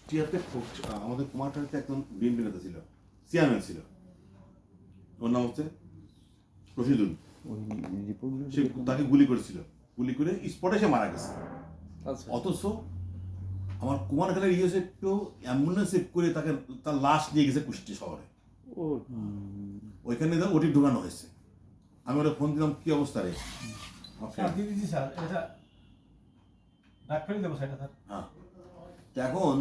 কুষ্টিয়াতে আমাদের কুমারটাতে একজন বিএনপি নেতা ছিল, চেয়ারম্যান ছিল, ওর নাম হচ্ছে রশিদুল। সে তাকে গুলি করেছিল, গুলি করে স্পটে সে মারা গেছে। অথচ আমার কুমারখালীর ইয়েছে একটু অ্যাম্বুলেন্স করে তাকে তার লাশ নিয়ে গেছে কুষ্টিয়া শহরে, ওইখানে ওটি ঢুকানো হয়েছে। আমি ওরা ফোন দিলাম, কি অবস্থা রে? হ্যাঁ, এখন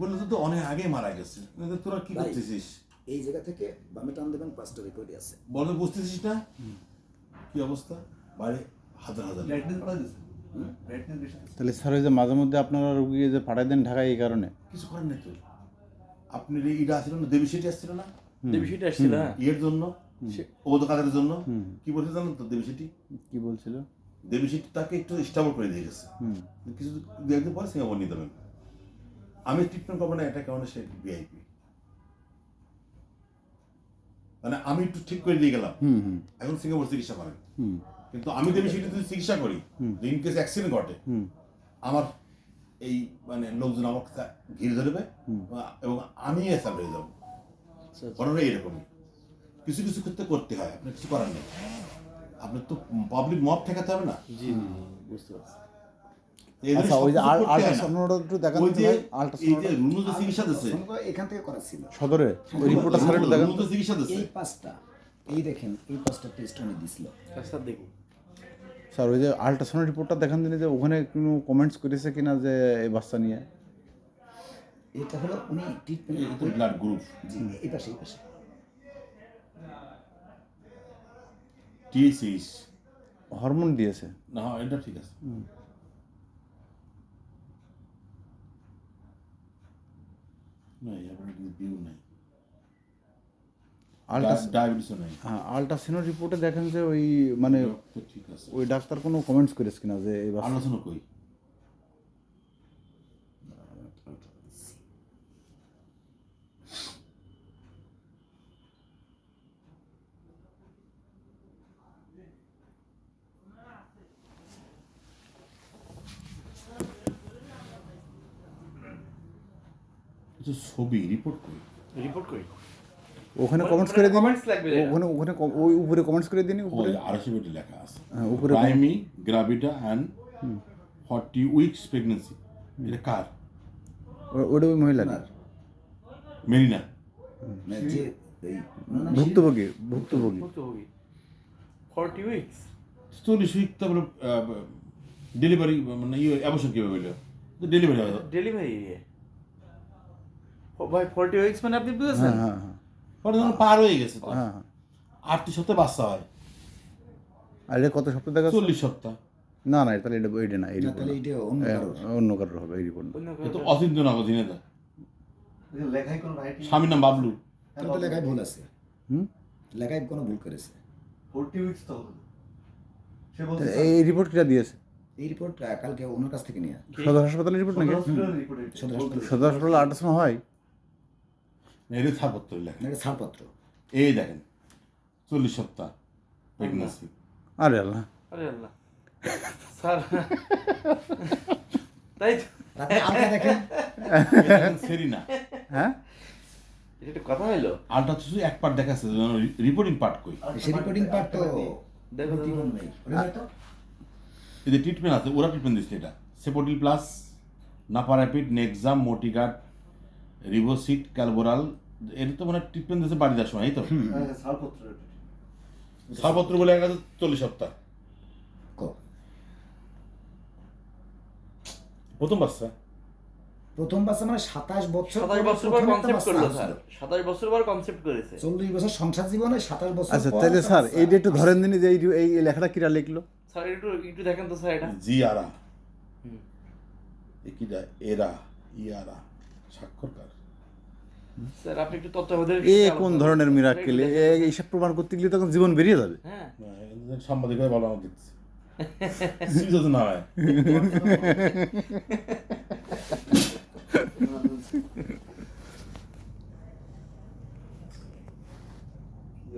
বললো তো অনেক আগে মারা গেছে, তোরা কি করতেছিস? এই জায়গা থেকে বামে টান দেবেন, 5টা রিপোর্টই আছে। বলো, বুঝতেছিস না কি অবস্থা? বাইরে হাজার হাজার। তাহলে স্যার ওই যে মাঝে মধ্যে আপনারা রুগী যে পাঠাই দেন ঢাকায় এই কারণে কিছু করেন নাই তো। আপনি ইটা আসছিল না, দেবী সেটি আসছিল না, দেবী সেটি আসছিল ইয়ের জন্য, ওদের কাজের জন্য। কি বলছে জানেন তো? দেবী সেটি কি বলছিল? দেবী সেটি তাকে একটু স্টাবল করে দিয়ে গেছে, কিছু দু একদিন পরে সিঙ্গাপুর নিয়ে দেবেন। আমি ট্রিটমেন্ট করবো না, এটা কারণে সে ভিআইপি, মানে আমি একটু ঠিক করে দিয়ে গেলাম, এখন সিঙ্গাপুর চিকিৎসা করেন। কিন্তু আমি দেবী সেটি যদি চিকিৎসা করি, ইন কেস অ্যাক্সিডেন্ট ঘটে, আমার এই মানে লোকজন আমাকে ঘিরে ধরবে এবং আমি এসাল হয়ে যাবো। ঘটনা এইরকমই, কিছু কিছু ক্ষেত্রে করতে হয়, আপনার কিছু করার নেই। আপনার তো পাবলিক মব ঠেকাতে হবে না। জি বুঝতে পারছি। আচ্ছা, ওই যে আলট্রাসাউন্ডটা একটু দেখান তো ভাই। আলট্রাসাউন্ড রুনু যে চিকিৎসা দিচ্ছে এখান থেকে করা ছিল সদরে, ওই রিপোর্টটা স্যার একটু দেখান। রুনু যে চিকিৎসা দিচ্ছে এই 5টা, এই দেখেন এই 5টা টেস্ট উনি দিছিল। স্যার দেখুন স্যার ওই যে আলট্রাসাউন্ড রিপোর্টটা দেখান দিন, যে ওখানে কোনো কমেন্টস করেছে কিনা যে এই বাচ্চা নিয়ে। এটা হলো উনি ট্রিটমেন্ট ব্লাড গ্রুপ জি, এই পাশে টিএসএইচ হরমোন দিয়েছে না, এটা ঠিক আছে। নাই, আপনার বিউ নাই, ডায়াবেটিসও নাই। হ্যাঁ, আলট্রাসাউন্ড রিপোর্টে দেখেন যে ওই মানে ঠিক আছে, ওই ডাক্তার কোনো কমেন্টস করেছে কিনা যে এই বাচ্চা। আলোচনা কই? ছবি রিপোর্ট করি, রিপোর্ট করি ওখানে কমেন্টস করে দিন, কমেন্টস লাগবে। ওখানে ওখানে ওই উপরে কমেন্টস করে দিন, উপরে আরশি বেটে লেখা আছে, হ্যাঁ, উপরে প্রাইমি গ্রাভিটা অ্যান্ড 40 উইকস প্রেগনেন্সি। এটা কার? ওটা ওই মহিলা মেরিনা যে এই ভুক্তভোগী 40 উইকস 40 উইক। তারপরে ডেলিভারি মানে ইয়ে অবশ্য কীভাবে হইলো? ডেলিভারি হবে, ডেলিভারি ভাই 40 উইকস মানে আপনি বুঝেছেন? হ্যাঁ হ্যাঁ হ্যাঁ পরে যখন পার হয়ে গেছে তো হ্যাঁ। 8 সপ্তাহে বাচ্চা হয়, আর এটা কত সপ্তাহ দেখা? 40 সপ্তাহ। না না, তাহলে এটা ওইটা না, এই রিপোর্ট তাহলে এটা অন্য কারোর। অন্য কারোর হবে এই রিপোর্ট। এ তো অচিন্ত না অধীনেতা। স্বামীর নাম বাবলু। কিন্তু লেখায় ভুল আছে, হুম, লেখায় কোনো ভুল করেছে। 40 উইকস তো হবে। সে বলছে এই রিপোর্ট কিটা দিয়েছে? এই রিপোর্ট কালকে ওনার কাছ থেকে নিয়ে সদর হাসপাতালের রিপোর্ট নাকি? হসপিটাল রিপোর্ট সদর হাসপাতাল সদর হাসপাতালে আল্ট্রাসাউন্ড হয়? এটা ছাড়পত্র লেখা, এটা ছাড়পত্র। এই দেখেন 40 সপ্তাহ প্রেগনেন্সি। আরে আল্লাহ, আরে আল্লাহ স্যার তাই তো আপনি আলটা দেখেন, সেরিনা হ্যাঁ এটা একটা কথা হলো। আলটা শুধু এক পার্ট দেখাচ্ছে, রিপোর্টিং পার্ট কই? সেই রিপোর্টিং পার্ট তো দেখো দেখো নেই। ওটা তো এই যে ট্রিটমেন্ট আছে, ওরা ট্রিটমেন্ট দিচ্ছে। এটা সেপোটিল প্লাস, নাপারাপিড, নেক্সাম, মোটিগার্ড, রিবোসিট, ক্যালবোরাল। এটা তো মানে ট্রিটমেন্ট দিচ্ছে বাড়ি যাওয়ার সময়, এই তো ছাড়পত্র ছাড়পত্র বলে এক 40 সপ্তাহ প্রথম বাচ্চা। প্রথম বাচ্চা মানে 27 বছর 27 বছর পর কনসেপ্ট করলো স্যার, 27 বছর পর কনসেপ্ট করেছে। 40 বছর সংসার জীবনে 27 বছর আচ্ছা, পর তাহলে একটা স্যার বাচ্চা। এইটা একটু ধরেন দিন যে এই লেখাটা কিরা লিখলো? স্যার একটু একটু দেখেন তো স্যার এটা। জি আরা একিরা এরা ইয়ারা স্বাক্ষরকার। স্যার আপনি একটু তত্ত্বাবধায়ক এ কোন ধরনের মিরাক্কেল? এইসব প্রমাণ করতে গেলে তখন জীবন বেরিয়ে যাবে। হ্যাঁ সাংবাদিক হয়ে ভালো আমার দেখছি না হয়।